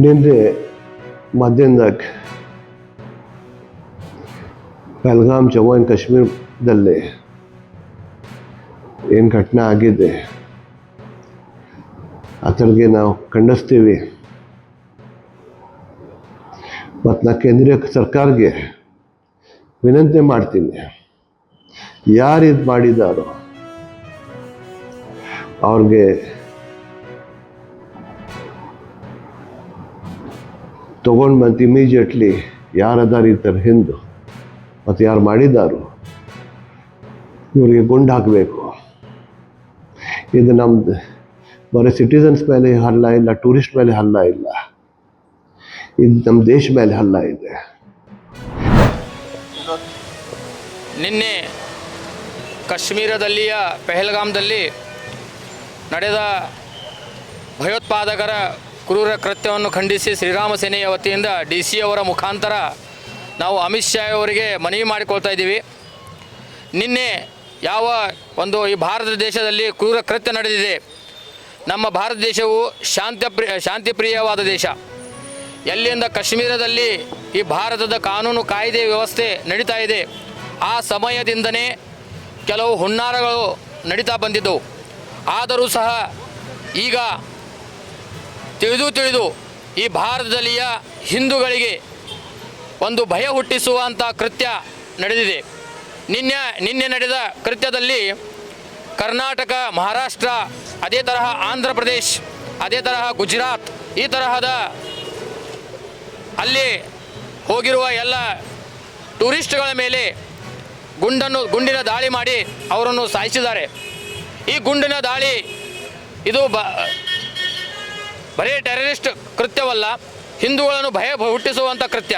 ನಿನ್ನೆ ಮಧ್ಯಾಹ್ನದಾಗ ಪಹಲ್ಗಾಮ್ ಜಮ್ಮು ಆ್ಯಂಡ್ ಕಾಶ್ಮೀರದಲ್ಲಿ ಏನು ಘಟನೆ ಆಗಿದೆ ಅದರಿಗೆ ನಾವು ಖಂಡಿಸ್ತೀವಿ. ಮತ್ತು ನಾ ಕೇಂದ್ರೀಯ ಸರ್ಕಾರಕ್ಕೆ ವಿನಂತಿ ಮಾಡ್ತೀನಿ, ಯಾರು ಇದು ಮಾಡಿದಾರೋ ಅವ್ರಿಗೆ ತೊಗೊಂಡು ಬಂದು ಇಮಿಡಿಯೇಟ್ಲಿ ಯಾರದಾರ ಈ ಥರ ಹಿಂದು ಮತ್ತು ಯಾರು ಮಾಡಿದಾರೋ ಇವರಿಗೆ ಗುಂಡು ಹಾಕಬೇಕು. ಇದು ನಮ್ದು ಬರೀ ಸಿಟಿಸನ್ಸ್ ಮೇಲೆ ಹಲ್ಲ ಇಲ್ಲ, ಟೂರಿಸ್ಟ್ ಮೇಲೆ ಹಲ್ಲ ಇಲ್ಲ, ಇದು ನಮ್ಮ ದೇಶ ಮೇಲೆ ಹಲ್ಲ ಇದೆ. ನಿನ್ನೆ ಕಾಶ್ಮೀರದಲ್ಲಿಯ ಪಹಲ್ಗಾಮ್ದಲ್ಲಿ ನಡೆದ ಭಯೋತ್ಪಾದಕರ ಕ್ರೂರ ಕೃತ್ಯವನ್ನು ಖಂಡಿಸಿ ಶ್ರೀರಾಮ ಸೇನೆಯ ವತಿಯಿಂದ DC ಅವರ ಮುಖಾಂತರ ನಾವು ಅಮಿತ್ ಶಾ ಅವರಿಗೆ ಮನವಿ ಮಾಡಿಕೊಳ್ತಾ ಇದ್ದೀವಿ. ನಿನ್ನೆ ಯಾವ ಒಂದು ಈ ಭಾರತ ದೇಶದಲ್ಲಿ ಕ್ರೂರ ಕೃತ್ಯ ನಡೆದಿದೆ, ನಮ್ಮ ಭಾರತ ದೇಶವು ಶಾಂತಿಪ್ರಿಯವಾದ ದೇಶ. ಎಲ್ಲಿಂದ ಕಾಶ್ಮೀರದಲ್ಲಿ ಈ ಭಾರತದ ಕಾನೂನು ಕಾಯ್ದೆ ವ್ಯವಸ್ಥೆ ನಡೀತಾ ಇದೆ, ಆ ಸಮಯದಿಂದನೇ ಕೆಲವು ಹುನ್ನಾರಗಳು ನಡೀತಾ ಬಂದಿದ್ದವು. ಆದರೂ ಸಹ ಈಗ ತಿಳಿದು ಈ ಭಾರತದಲ್ಲಿಯ ಹಿಂದೂಗಳಿಗೆ ಒಂದು ಭಯ ಹುಟ್ಟಿಸುವಂಥ ಕೃತ್ಯ ನಡೆದಿದೆ. ನಿನ್ನೆ ನಡೆದ ಕೃತ್ಯದಲ್ಲಿ ಕರ್ನಾಟಕ, ಮಹಾರಾಷ್ಟ್ರ, ಅದೇ ತರಹ ಆಂಧ್ರ ಪ್ರದೇಶ್, ಅದೇ ತರಹ ಗುಜರಾತ್, ಈ ತರಹದ ಅಲ್ಲಿ ಹೋಗಿರುವ ಎಲ್ಲ ಟೂರಿಸ್ಟ್ಗಳ ಮೇಲೆ ಗುಂಡಿನ ದಾಳಿ ಮಾಡಿ ಅವರನ್ನು ಸಾಯಿಸಿದ್ದಾರೆ. ಈ ಗುಂಡಿನ ದಾಳಿ ಇದು ಬರೀ ಟೆರರಿಸ್ಟ್ ಕೃತ್ಯವಲ್ಲ, ಹಿಂದೂಗಳನ್ನು ಭಯ ಹುಟ್ಟಿಸುವಂಥ ಕೃತ್ಯ.